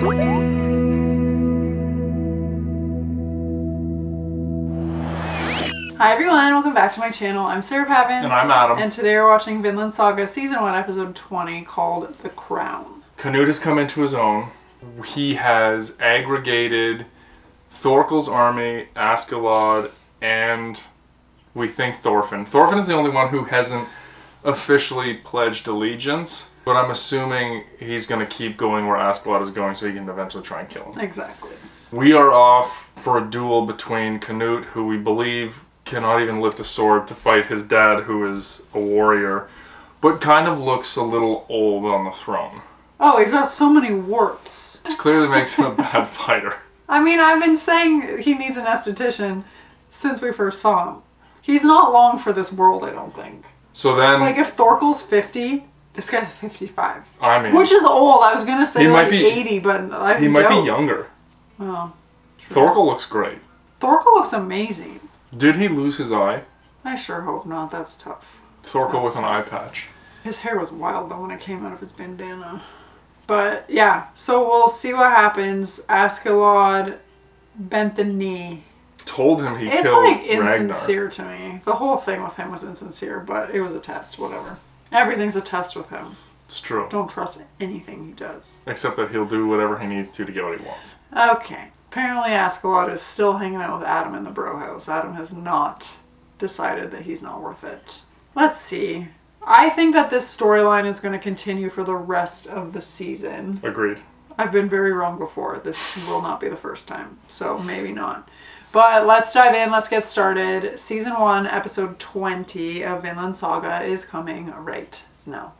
Hi everyone, welcome back to my channel. I'm Sarah Pavan. And I'm Adam. And today we're watching Vinland Saga Season 1, Episode 20, called The Crown. Canute has come into his own. He has aggregated Thorkel's army, Askeladd, and we think Thorfinn. Thorfinn is the only one who hasn't officially pledged allegiance, but I'm assuming he's going to keep going where Askeladd is going so he can eventually try and kill him. Exactly. We are off for a duel between Canute, who we believe cannot even lift a sword, to fight his dad, who is a warrior, but kind of looks a little old on the throne. Oh, he's got so many warts. Which clearly makes him a bad fighter. I mean, I've been saying he needs an esthetician since we first saw him. He's not long for this world, I don't think. So then... Like, if Thorkel's 50, this guy's 55. I mean... Which is old. I was going to say like be, 80, but I He might be younger. Oh, true. Thorkel looks great. Thorkel looks amazing. Did he lose his eye? I sure hope not. That's tough. Thorkel with an eye patch. His hair was wild though when it came out of his bandana. But yeah, so we'll see what happens. Askeladd bent the knee. Told him he it's killed like Ragnar. insincere to me. The whole thing with him was insincere, but it was a test, whatever. Everything's a test with him. It's true. Don't trust anything he does. Except that he'll do whatever he needs to get what he wants. Okay. Apparently Askeladd is still hanging out with Adam in the bro house. Adam has not decided that he's not worth it. Let's see. I think that this storyline is going to continue for the rest of the season. Agreed. I've been very wrong before. This will not be the first time, so maybe not. But let's dive in. Let's get started. Season 1, Episode 20 of Vinland Saga is coming right now.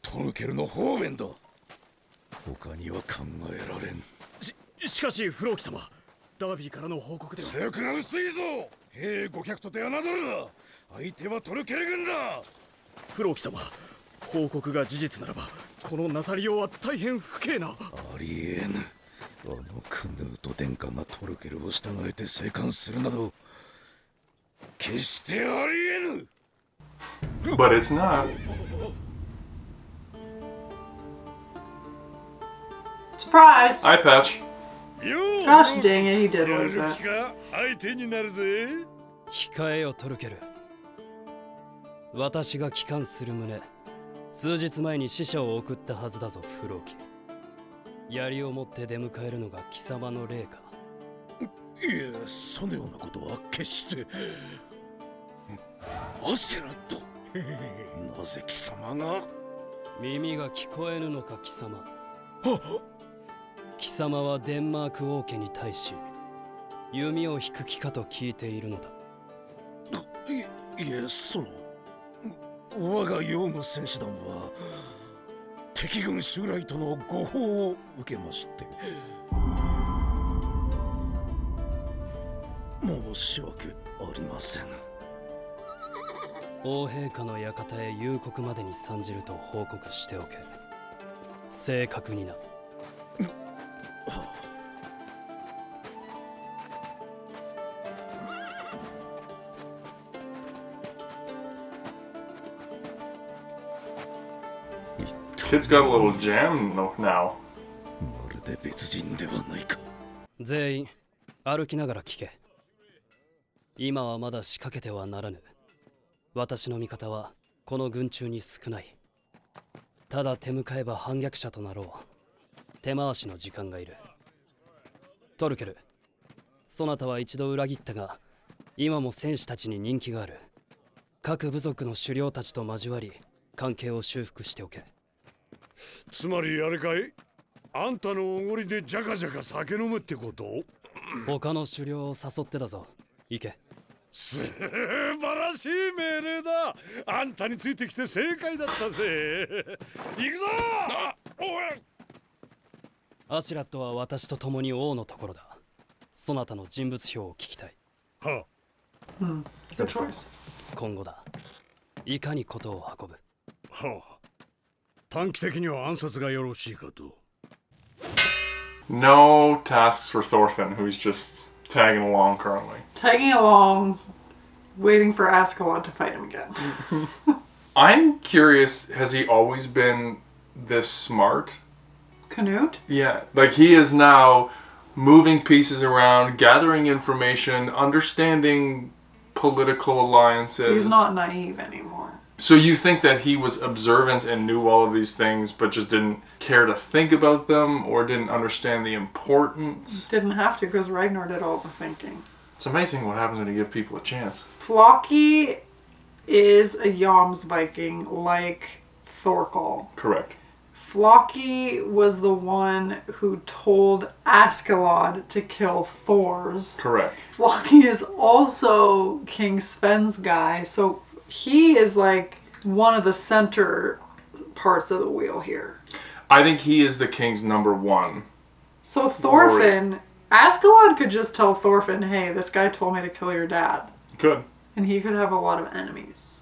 トルケルの方便だ。他には考えられん。しかしフローキ様、ダービーからの報告では左翼が薄いぞ。兵500とて侮るな。相手はトルケル軍だ。フローキ様、報告が事実ならばこのナザリオは大変不敬な。ありえぬ。あのクヌート殿下がトルケルを従えて生還するなど決してありえぬ。 But it's not. Surprise! Eye patch. Gosh dang it, he did lose that. 相手になるぜ。控えよトルケル。私が帰還する旨、数日前に使者を送ったはずだぞフローキ。槍を持って出迎えるのが貴様の霊か。いや、そのようなことは決して。アシェラット。なぜ貴様が？耳が聞こえぬのか貴様。あ、貴様はデンマーク王家に対し弓を引く気かと聞いているのだ。いえ、我が用務戦士団は敵軍襲来との誤報を受けまして、申し訳ありません。王陛下の館へ夕刻までに参じると報告しておけ。正確にな。Kid's got a little jam now. まるで別人ではないか。全員歩きながら聞け。今はまだ仕掛けてはならぬ。私の味方はこの軍中に少ない。ただ手向かえば反逆者となろう。手回しの時間がいる。トルケル、そなたは一度裏切ったが、今も戦士たちに人気がある。各部族の首領たちと交わり、関係を修復しておけ。つまりあれかい？あんたのおごりでジャカジャカ酒飲むってこと？他の狩猟を誘ってだぞ。行け。素晴らしい命令だ。あんたについてきて正解だったぜ。行くぞ。アシュラットは私と共に王のところだ。そなたの人物評を聞きたい。はあ。Good choice. 今後だ。いかにことを運ぶ。はあ、短期的には暗殺がよろしいかと。No tasks for Thorfinn, who's just tagging along currently. Tagging along, waiting for Askeladd to fight him again. I'm curious, has he always been this smart? Canute? Yeah, like he is now moving pieces around, gathering information, understanding political alliances. He's not naive anymore. So you think that he was observant and knew all of these things, but just didn't care to think about them or didn't understand the importance? Didn't have to because Ragnar did all the thinking. It's amazing what happens when you give people a chance. Floki is a Yams Viking like Thorkel. Correct. Floki was the one who told Askeladd to kill Thors. Correct. Floki is also King Sven's guy, so he is like one of the center parts of the wheel here. I think he is the king's number one. So Thorfinn, Askeladd could just tell Thorfinn, hey, this guy told me to kill your dad. Good. And he could have a lot of enemies.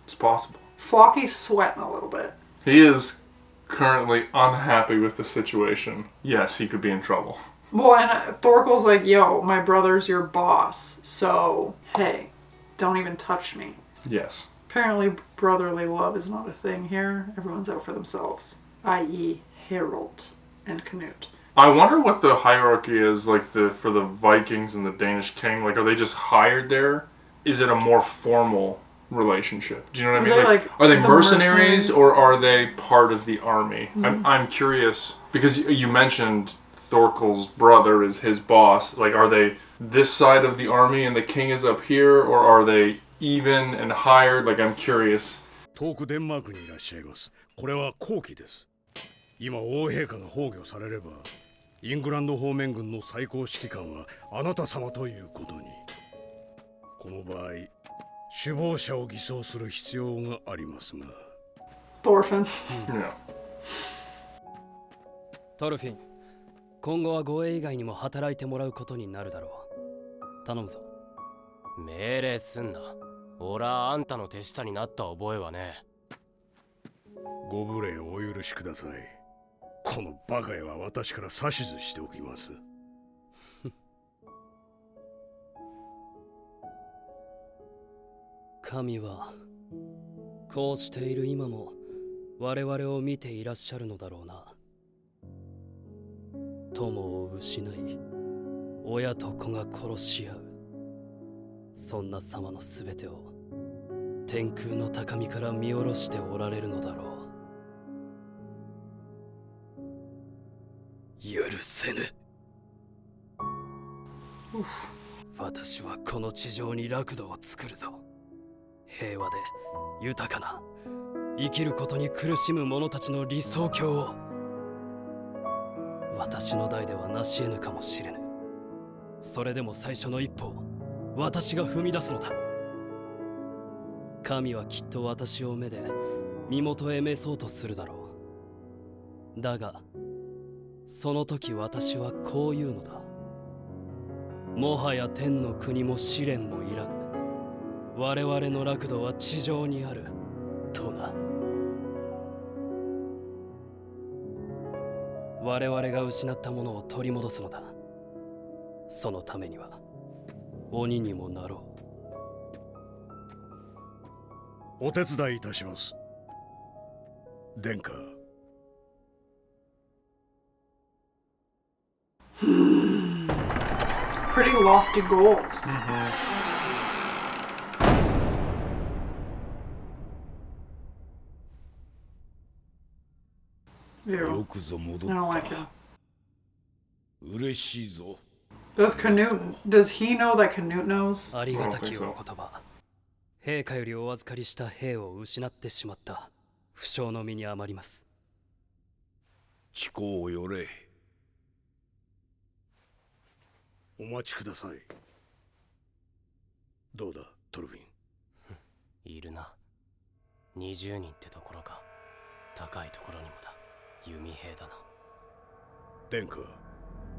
It's possible. Floki's sweating a little bit. He is currently unhappy with the situation. Yes, he could be in trouble. Well, and Thorkel's like, yo, my brother's your boss, so, hey, don't even touch me. Yes. Apparently, brotherly love is not a thing here. Everyone's out for themselves, i.e. Harold and Canute. I wonder what the hierarchy is like for the Vikings and the Danish king. Like, are they just hired there? Is it a more formal relationship? Do you know what I mean? Are they mercenaries or are they part of the army? Mm-hmm. I'm curious because you mentioned Thorkel's brother is his boss. Like, are they this side of the army and the king is up here, or are they even and hired? Like, I'm curious. 遠くデンマークにいらっしゃいます。これは後期です。今王陛下が崩御されれば、イングランド方面軍の最高指揮官はあなた様ということに。この場合、首謀者を偽装する必要がありますが。Thorfinn. Thorfinn、今後は護衛以外にも働いてもらうことになるだろう。頼むぞ。命令すんな。俺はあんたの手下になった覚えはね。ご無礼をお許しください。このバカやは私から指図しておきます。神はこうしている今も我々を見ていらっしゃるのだろうな。友を失い、親と子が殺し合う。そんな様のすべてを天空の高みから見下ろしておられるのだろう。許せぬ。私はこの地上に楽土を作るぞ。平和で豊かな生きることに苦しむ者たちの理想郷を。私の代では成し得ぬかもしれぬ。それでも最初の一歩を私が踏み出すのだ。神はきっと私を目で身元へ召そうとするだろう。だがその時私はこう言うのだ。もはや天の国も試練もいらぬ。我々の楽土は地上にあるとな。我々が失ったものを取り戻すのだ。そのためには鬼にもなろう。お手伝いいたします。殿下。Pretty lofty goals.よくぞ戻った。I don't like him. 嬉しいぞ。Does he know that Canute knows? ありがたきお言葉。陛下よりお預かりした兵を失ってしまった。負傷の身に余ります。地公をよれ。お待ちください。どうだ、トルフィン。いるな。20人ってところか。高いところにもだ。弓兵だな。殿下、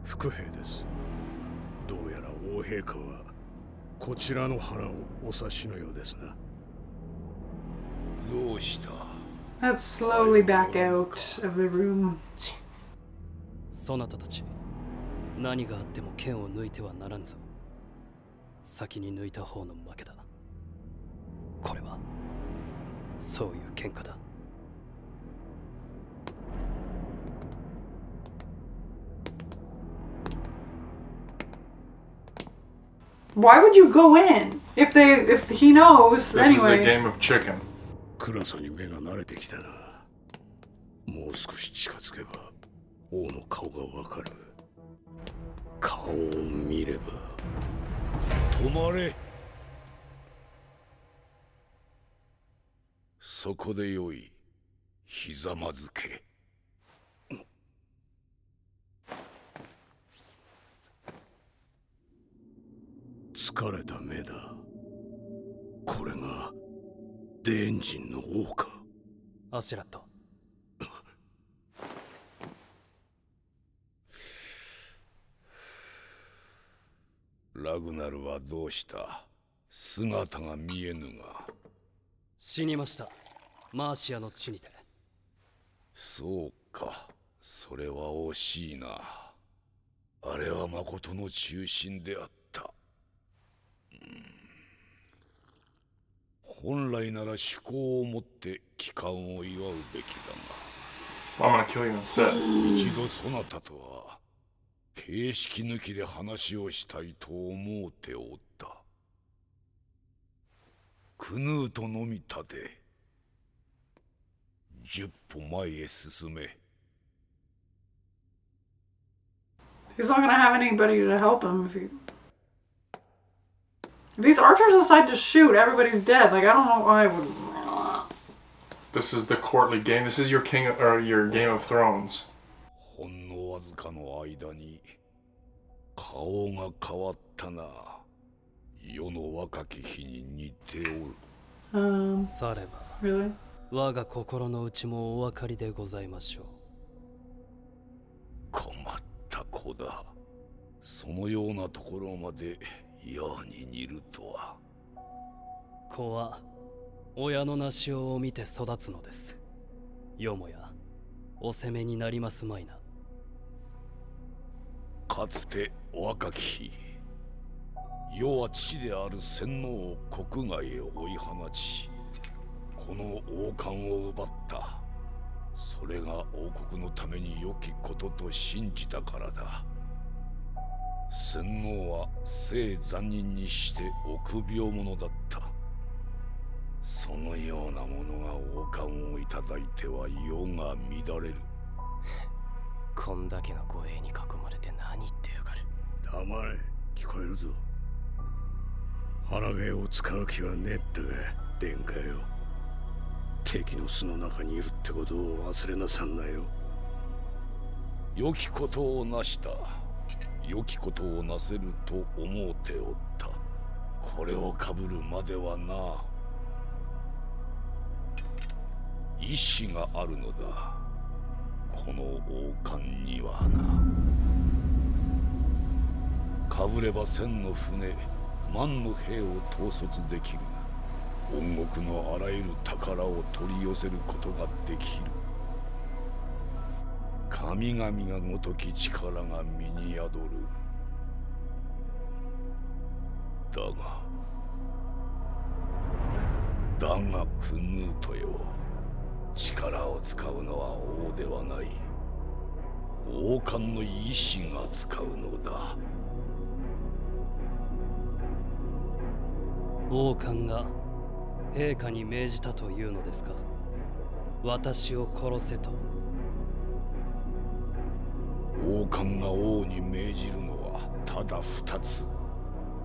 副兵です。どうやら王陛下はこちらの腹をお察しのようですな。どうした？ Let's slowly back out of the room. そなたたち、何があっても剣を抜いてはならんぞ。先に抜いた方の負けだ。これはそういう喧嘩だ。Why would you go in? If he knows, This anyway. is a game of chicken. 暗さに目が慣れてきたな。もう少し近づけば王の顔がわかる。顔を見れば。止まれ。そこでよい。ひざまずけ。疲れた目だ。これがデエンジンの王か。アシェラット。ラグナルはどうした？姿が見えぬが。死にました。マーシアの地にて。そうか、それは惜しいな。あれは誠の中心であった。本来なら趣向を持って帰還を祝うべきだ I'm gonna kill you instead. が、一度そなたとは形式抜きで話をしたいと思うておった。クヌートのみ立て、10歩前へ進め。He's not gonna have anybody to help him if these archers decide to shoot, everybody's dead. Like, I don't know why I would. This is the courtly game. This is your your Game of Thrones. ほんのわずかの間に顔が変わったな。世の若き日に似ておる。されば、Really? 我が心の内もお分かりでございましょう。困った子だ。そのようなところまで嫌に似るとは。子は親のなしを見て育つのです。よもやお責めになりますまいな。かつて若き日、世は父である洗脳を国外へ追い放ち、この王冠を奪った。それが王国のために良きことと信じたからだ。洗脳は聖残忍にして臆病者だった。そのようなものが王冠をいただいては世が乱れる。こんだけの護衛に囲まれて何言ってやがる。黙れ、聞こえるぞ。腹毛を使う気はねえったが、殿下よ。敵の巣の中にいるってことを忘れなさんなよ。良きことをなした。良きことをなせると思うておった。これをかぶるまではな。意志があるのだ。この王冠にはな。かぶれば千の船、万の兵を統率できる。本国のあらゆる宝を取り寄せることができる。神々がごとき力が身に宿る。だがクヌートよ、力を使うのは王ではない。王冠の意志が使うのだ。王冠が陛下に命じたというのですか。私を殺せと。王冠が王に命じるのはただ二つ。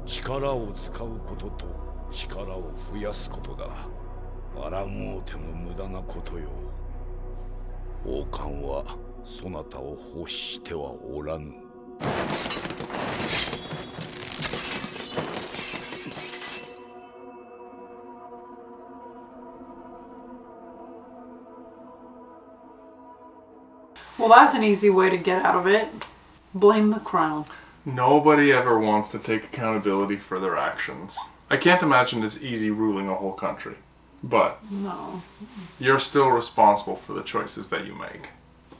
力を使うことと力を増やすことだ。あらもうても無駄なことよ。王冠はそなたを欲してはおらぬ。Well, that's an easy way to get out of it. Blame the crown. Nobody ever wants to take accountability for their actions. I can't imagine it's easy ruling a whole country. but No. you're still responsible for the choices that you make.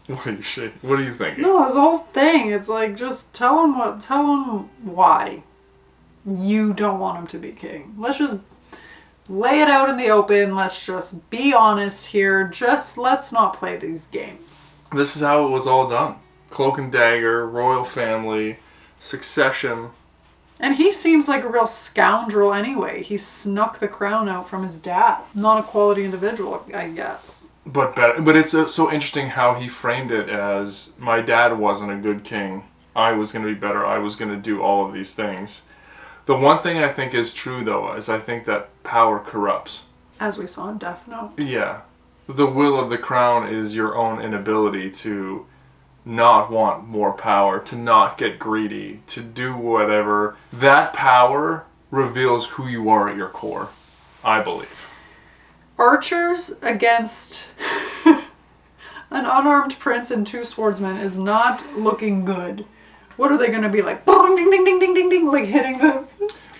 What are you thinking? No, this whole thing, it's like, just tell him why you don't want him to be king. Let's just lay it out in the open. Let's just be honest here. Just let's not play these games. This is how it was all done. Cloak and dagger, royal family, succession. And he seems like a real scoundrel anyway. He snuck the crown out from his dad. Not a quality individual, I guess. But better. But it's so interesting how he framed it as, my dad wasn't a good king. I was going to be better. I was going to do all of these things. The one thing I think is true, though, is I think that power corrupts. As we saw in Death Note. Yeah. The will of the crown is your own inability to not want more power, to not get greedy, to do whatever. That power reveals who you are at your core, I believe. Archers against an unarmed prince and 2 swordsmen is not looking good. What are they going to be like? Ding, ding, ding, ding, ding, ding, like hitting the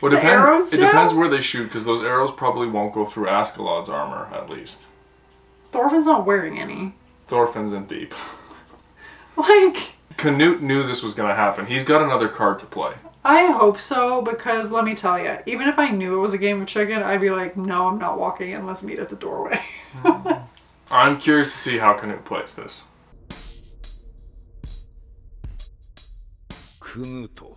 arrows down? It depends where they shoot, because those arrows probably won't go through Askeladd's armor, at least. Thorfinn's not wearing any. Thorfinn's in deep. Like... Canute knew this was going to happen. He's got another card to play. I hope so, because let me tell you, even if I knew it was a game of chicken, I'd be like, no, I'm not walking in. Let's meet at the doorway. I'm curious to see how Canute plays this. クヌート、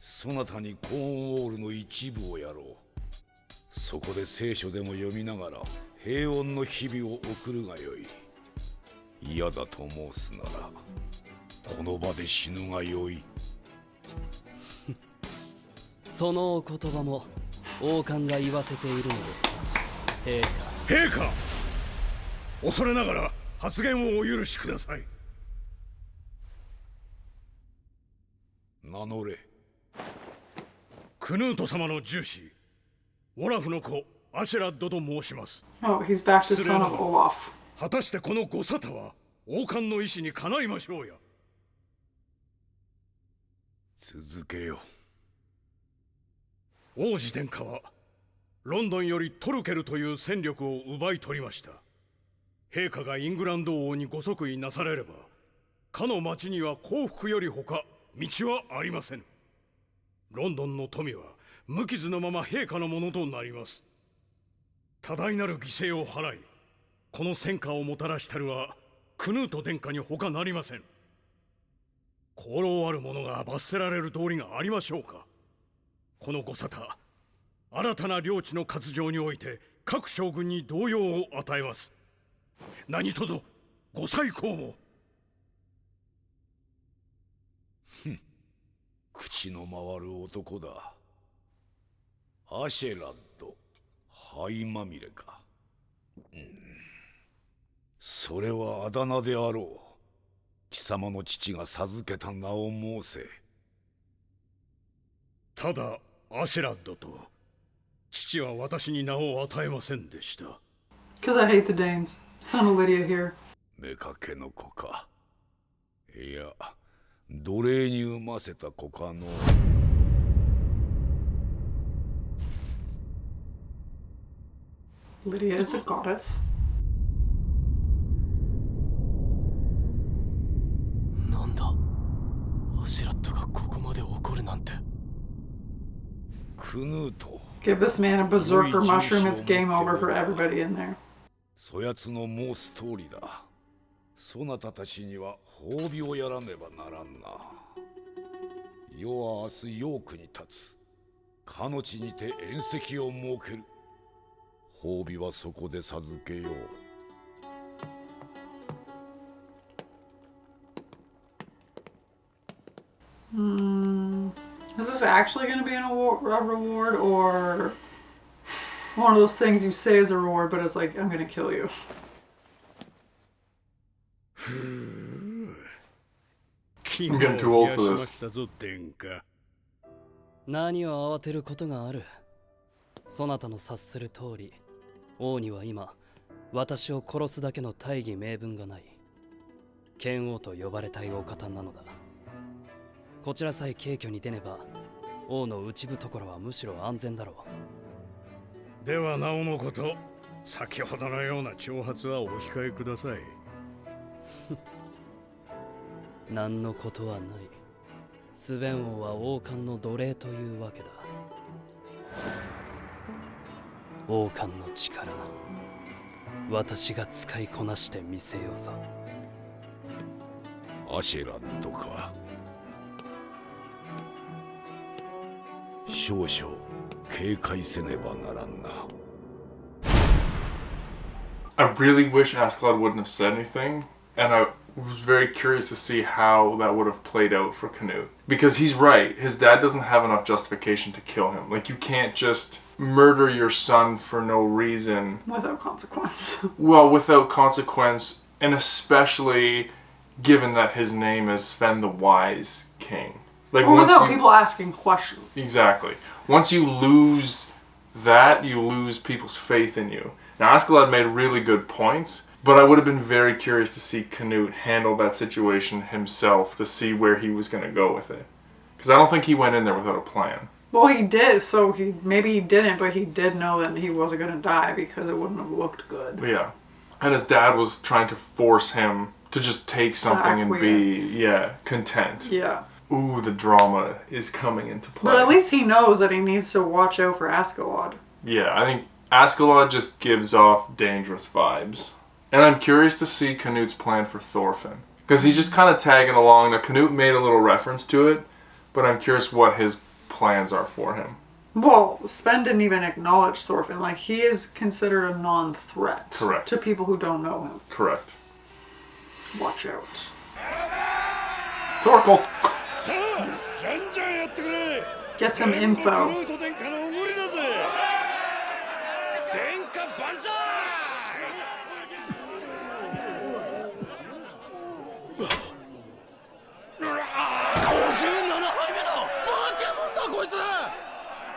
そなたにコーンウォールの一部をやろう。そこで聖書でも読みながら平穏の日々を送るがよい。嫌だと申すならこの場で死ぬがよい。そのお言葉も王冠が言わせているのですか、陛下。陛下、恐れながら発言をお許しください。名乗れ。クヌート様の重視、オラフの子アシェラッドと申します。Oh, he's back to son of Olaf. 果たしてこのご沙汰は王冠の意志にかないましょうや。続けよ。王子殿下はロンドンよりトルケルという戦力を奪い取りました。陛下がイングランド王にご即位なされれば、かの町には幸福よりほか道はありません。ロンドンの富は無傷のまま陛下のものとなります。多大なる犠牲を払い、この戦果をもたらしたるはクヌート殿下に他なりません。功労ある者が罰せられる道理がありましょうか。このご沙汰、新たな領地の割譲において各将軍に動揺を与えます。何とぞご再考を。口の回る男だ。アシェラッド、灰まみれか。それはあだ名であろう。貴様の父が授けた名を申せ。ただアシェラッドと父は私に名を与えませんでした。 Because I hate the Danes. Son of Lydia here. 妾の子か。いや、奴隷に産ませた子かの。Lydia is a goddess. なんだ、アシュラットがここまで怒るなんて。クヌート。Give this man a berserker mushroom, it's game over for everybody in there. そやつの申す通りだ。そなたたちには褒美をやらねばならんな。世は明日ヨークに立つ。かの地にて宴席を設ける。褒美はそこで授けよう。Is this actually going to be a reward, or one of those things you say is a reward, but it's like, I'm going to kill you? I'm getting too old for this. 何を慌てることがある。そなたの察する通り、王には今、私を殺すだけの大義名分がない。剣王と呼ばれたいお方なのだ。こちらさえ軽挙に出ねば、王の内部ところはむしろ安全だろう。ではなおのこと、先ほどのような挑発はお控えください。何のことはない。スヴェン王は王冠の奴隷というわけだ。王冠の力、私が使いこなしてみせようぞ。アシェラッドか。少々警戒せねばならんな。I really wish Askeladd wouldn't have said anything, and I was very curious to see how that would have played out for Canute. Because he's right, his dad doesn't have enough justification to kill him. Like, you can't just murder your son for no reason. Without consequence. Well, without consequence, and especially given that his name is Sven the Wise King. Like, Well, once without you, people asking questions. exactly. Once you lose that, you lose people's faith in you. Now, Askeladd made really good points, but I would have been very curious to see Canute handle that situation himself to see where he was going to go with it. Because I don't think he went in there without a plan. Well, he did, so maybe he didn't, but he did know that he wasn't going to die because it wouldn't have looked good. Yeah. And his dad was trying to force him to just take something and be, content. Yeah. Ooh, the drama is coming into play. But at least he knows that he needs to watch out for Askeladd. Yeah, I think Askeladd just gives off dangerous vibes. And I'm curious to see Canute's plan for Thorfinn. Because he's just kind of tagging along. Now, Canute made a little reference to it, but I'm curious what his plans are for him. Well, Sven didn't even acknowledge Thorfinn. Like, he is considered a non-threat. Correct. To people who don't know him. Correct. Watch out. Thorkel! Get some info.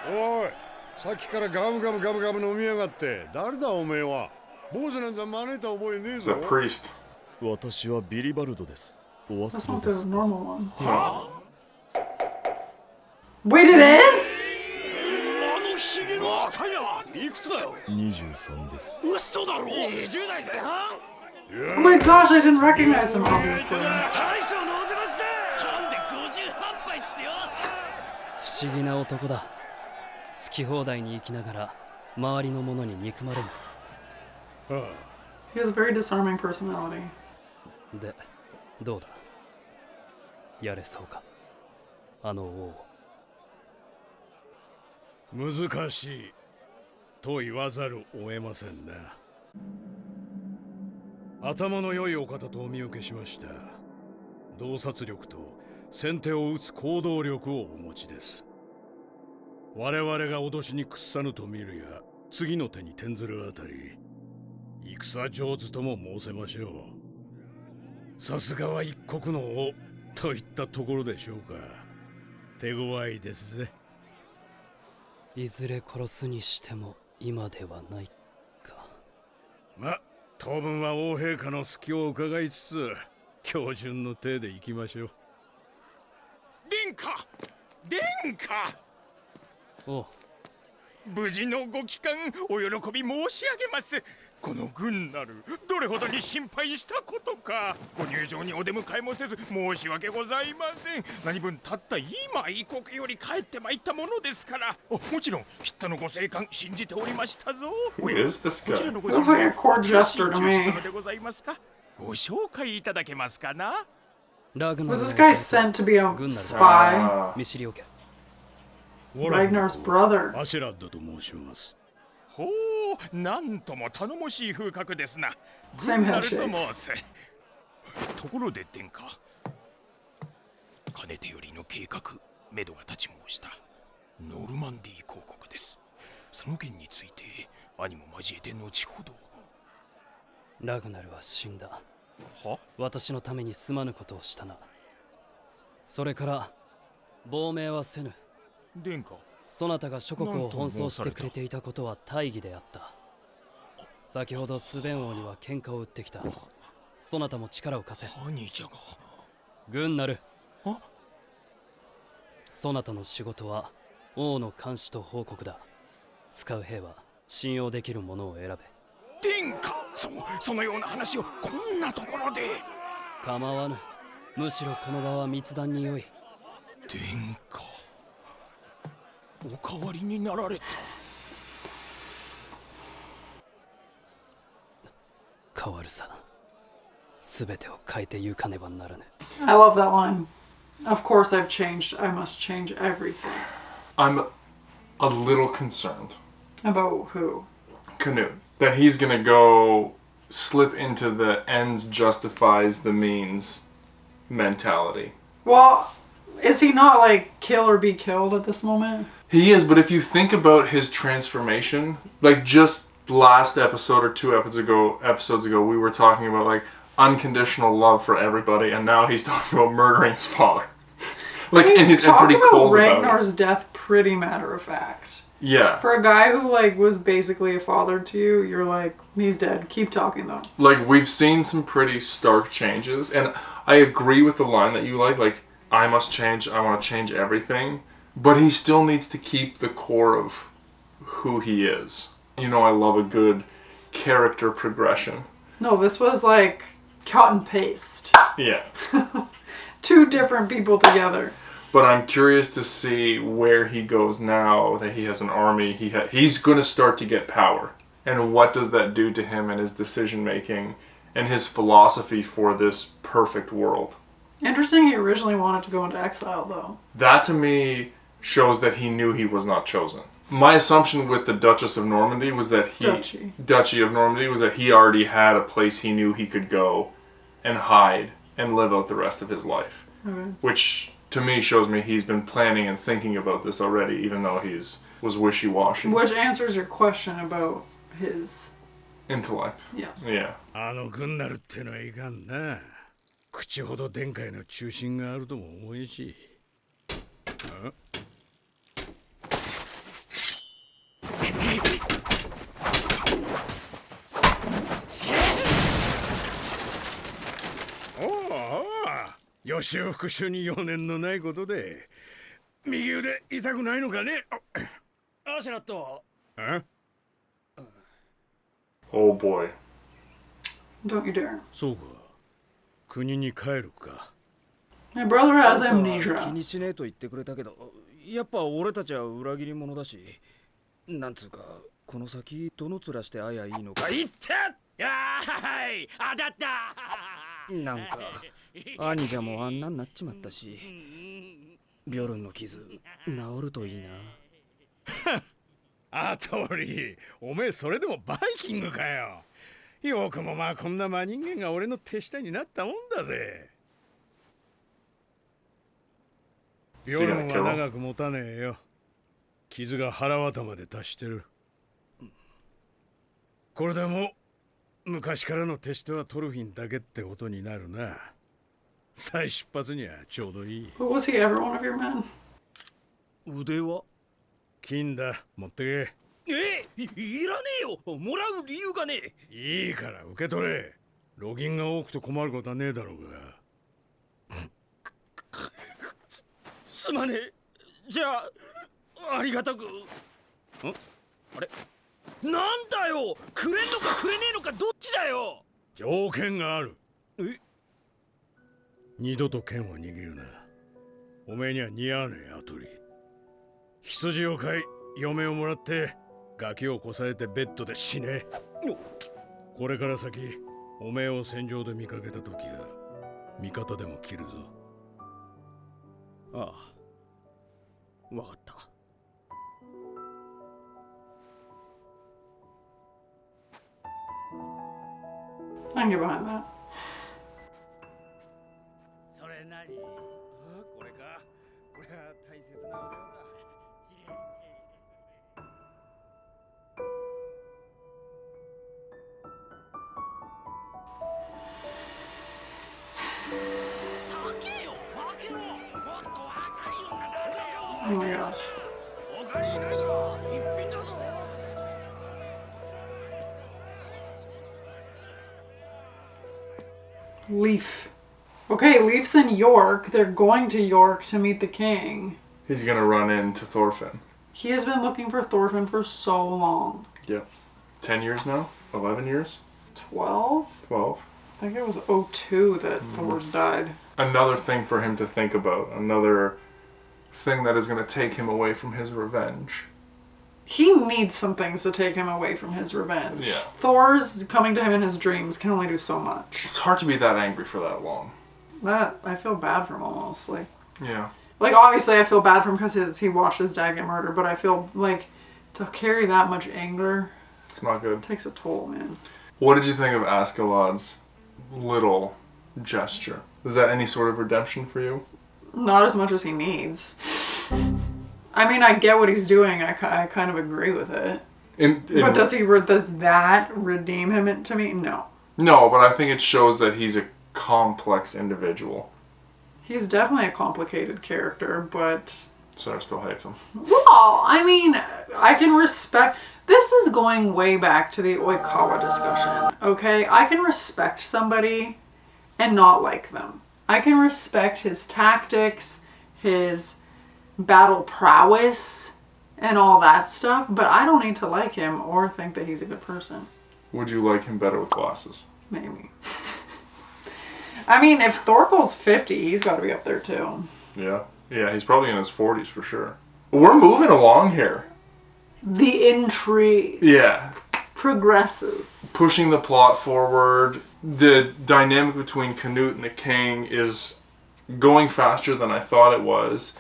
おい、さっきからガムガムガムガム飲みやがって。誰だおめえは。坊主なんざ招いた覚えねえ The ぞ。 priest. 私はビリバルドです。お That's 忘 not れで the すか。 normal one. Wait, it is? あのヒゲの赤や。いくつだよ。23です。嘘だろ。20代前半。 Oh my gosh, I didn't recognize him, obviously. 大将のおじまして。なんで58杯っすよ。不思議な男だ。好き放題に生きながら周りの者に憎まれない。He has a very disarming personality. で、どうだ。やれそうか。あの王。難しいと言わざるを得ませんな。頭の良いお方とお見受けしました。洞察力と先手を打つ行動力をお持ちです。我々が脅しに屈さぬと見るや、次の手に転ずるあたり、戦上手とも申せましょう。さすがは一国の王といったところでしょうか。手強いですぜ。いずれ殺すにしても今ではないか。ま、当分は王陛下の隙を伺いつつ、標準の手で行きましょう。殿下、殿下。おう。無事のご帰還お喜び申し上げます。この軍なるどれほどに心配したことか。ご入場にお出迎えもせず申し訳ございません。何分たった今異国より帰ってまいったものですから。もちろんきっとのご生還信じておりましたぞ。 Who is this こちら guy? のご Looks like a court jester to 新しい me. のでございますか。ご紹介いただけますかな。ラグナ Was の this guy sent to be a 軍なる spy? 見知りおけ。Ragnar's brother. アシェラッドと申します。ほう、なんとも頼もしい風格ですな。 Same 軍なると handshake. 申す。ところで殿下、かねてよりの計画、めどが立ち申したノルマンディー公国です。その件について兄も交えて後ほど。ラグナルは死んだ。は？私のためにすまぬことをしたな。それから亡命はせぬ。殿下、そなたが諸国を奔走してくれていたことは大義であった。先ほどスヴェン王には喧嘩を売ってきた。そなたも力を貸せ。兄じゃが。軍なる。あ？そなたの仕事は王の監視と報告だ。使う兵は信用できるものを選べ。天下、そのような話をこんなところで。構わぬ。むしろこの場は密談に良い。天下、お変わりになられた。変わるさ。すべてを変えてゆかねばならぬ。I love that line. Of course I've changed. I must change everything. I'm a little concerned. About who? Canute. That he's gonna go slip into the ends justifies the means mentality. Well, is he not like kill or be killed at this moment? He is, but if you think about his transformation, like just last episode or two episodes ago, we were talking about like unconditional love for everybody, and now he's talking about murdering his father. Like, and he's pretty cold about Ragnar's it. death pretty matter of fact. Yeah. For a guy who like was basically a father to you, you're like, he's dead. Keep talking though. Like, we've seen some pretty stark changes, and I agree with the line that you like, I must change, I want to change everything, but he still needs to keep the core of who he is. You know, I love a good character progression. No, this was like cut and paste. Yeah. Two different people together. But I'm curious to see where he goes now that he has an army. He's going to start to get power. And what does that do to him and his decision making and his philosophy for this perfect world? Interesting, he originally wanted to go into exile though. That to me shows that he knew he was not chosen. My assumption with the Duchess of Normandy was that Duchy of Normandy was that he already had a place he knew he could go and hide and live out the rest of his life. Okay. Which to me shows me he's been planning and thinking about this already, even though was wishy-washy. Which answers your question about his intellect. Yes. Yeah. あの軍なるってのはいかんな。口ほど天界の中心があるとも思えし。予習復習に余念のないことで右腕痛くないのかね。アシュラット。Oh boy. Don't you dare. そうか。国に帰るか。My brother has 気 amnesia. にしねえと言ってくれたけど、やっぱ俺たちは裏切り者だし、なんつうかこの先どの面してあやいいのか言って。はい、当たった。なんか兄者もあんなになっちまったし、ビョルンの傷治るといいな。あとり、おめえそれでもバイキングかよ。よくもまあこんな真人間が俺の手下になったもんだぜ。ビョルンは長く持たねえよ。傷が腹渡まで達してる。これでも昔からの手下はトルフィンだけってことになるな。再出発にはちょうどいい。But was he ever one of your men? 腕は金だ、持ってけ。いらねえよ。もらう理由がねえ。いいから受け取れ。ロギンが多くて困ることはねえだろうが。すまねえ。じゃあありがたく。あれなんだよ。くれんのかくれねえのかどっちだよ。条件がある。二度と剣を握るな。おめえには似合わねえアトリ。羊を飼い嫁をもらってガキをこさえてベッドで死ね。これから先おめえを戦場で見かけた時は味方でも切るぞ。ああ、わかった。I can get behind that. それ何？これか。これは大切な腕輪だ。Oh my gosh. 他にいないぞ。一品だぞ。Leaf. Okay, Leaf's in York. They're going to York to meet the king. He's gonna run into Thorfinn. He has been looking for Thorfinn for so long. Yeah. 10 years now? 11 years? 12? 12. I think it was '02 that Thor's died. Another thing for him to think about. Another thing that is going to take him away from his revenge. He needs some things to take him away from his revenge. Yeah. Thor's coming to him in his dreams can only do so much. It's hard to be that angry for that long. That, I feel bad for him almost. Yeah. Like, obviously I feel bad for him because he watched his dad get murdered, but I feel like to carry that much anger It's not good. takes a toll, man. What did you think of Askeladd's little gesture? Is that any sort of redemption for you? Not as much as he needs. I mean, I get what he's doing. I kind of agree with it. But does that redeem him to me? No. No, but I think it shows that he's a complex individual. He's definitely a complicated character, but... Sarah still hates him. Well, I mean, I can respect... This is going way back to the Oikawa discussion, okay? I can respect somebody and not like them. I can respect his tactics, his battle prowess, and all that stuff, but I don't need to like him or think that he's a good person. Would you like him better with glasses? Maybe. I mean, if Thorkel's 50, he's got to be up there too. Yeah. Yeah, he's probably in his 40s for sure. We're moving along here. The intrigue Yeah. progresses. Pushing the plot forward. The dynamic between Canute and the king is going faster than I thought it was.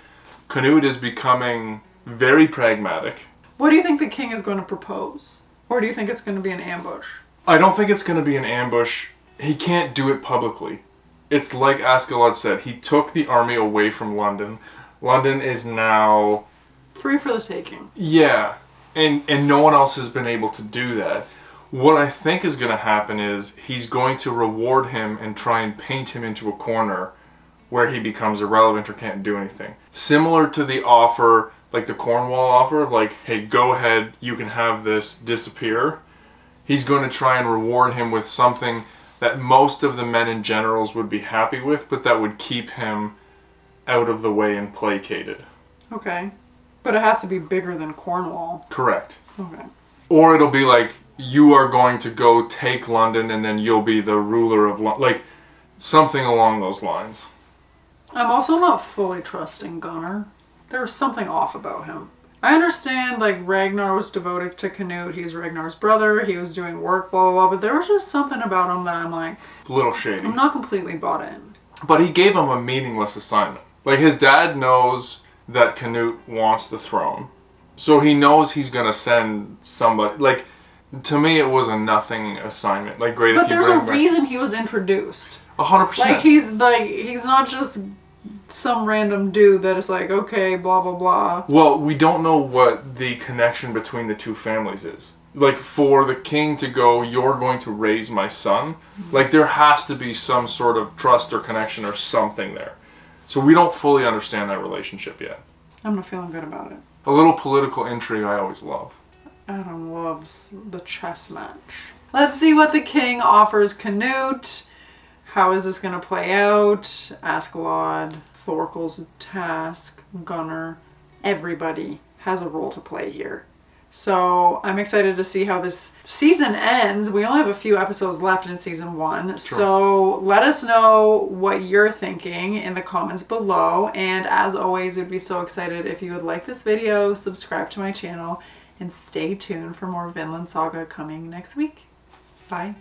Canute is becoming very pragmatic. What do you think the king is going to propose? Or do you think it's going to be an ambush? I don't think it's going to be an ambush. He can't do it publicly. It's like Askeladd said. He took the army away from London. London is now... Free for the taking. Yeah. And no one else has been able to do that. What I think is going to happen is he's going to reward him and try and paint him into a corner where he becomes irrelevant or can't do anything. Similar to the offer, like the Cornwall offer, of like, hey, go ahead, you can have this disappear. He's going to try and reward him with something that most of the men and generals would be happy with, but that would keep him out of the way and placated. Okay. But it has to be bigger than Cornwall. Correct. Okay. Or it'll be like, you are going to go take London and then you'll be the ruler of London. Like, something along those lines. I'm also not fully trusting Gunnar. There's something off about him. I understand, like, Ragnar was devoted to Canute. He's Ragnar's brother. He was doing work, blah, blah, blah. But there was just something about him that I'm like... A little shady. I'm not completely bought in. But he gave him a meaningless assignment. Like, his dad knows that Canute wants the throne. So he knows he's going to send somebody. Like, to me, it was a nothing assignment. Like, great. But there's a reason he was introduced. 100%. Like, he's not just some random dude that is like, okay, blah, blah, blah. Well, we don't know what the connection between the two families is. Like, for the king to go, you're going to raise my son. Like, there has to be some sort of trust or connection or something there. So we don't fully understand that relationship yet. I'm not feeling good about it. A little political intrigue I always love. Adam loves the chess match. Let's see what the king offers Canute. How is this going to play out? Askeladd, Thorkel's task, Gunnar. Everybody has a role to play here. So I'm excited to see how this season ends. We only have a few episodes left in season 1. Sure. So let us know what you're thinking in the comments below. And as always, we'd be so excited if you would like this video, subscribe to my channel, and stay tuned for more Vinland Saga coming next week. Bye.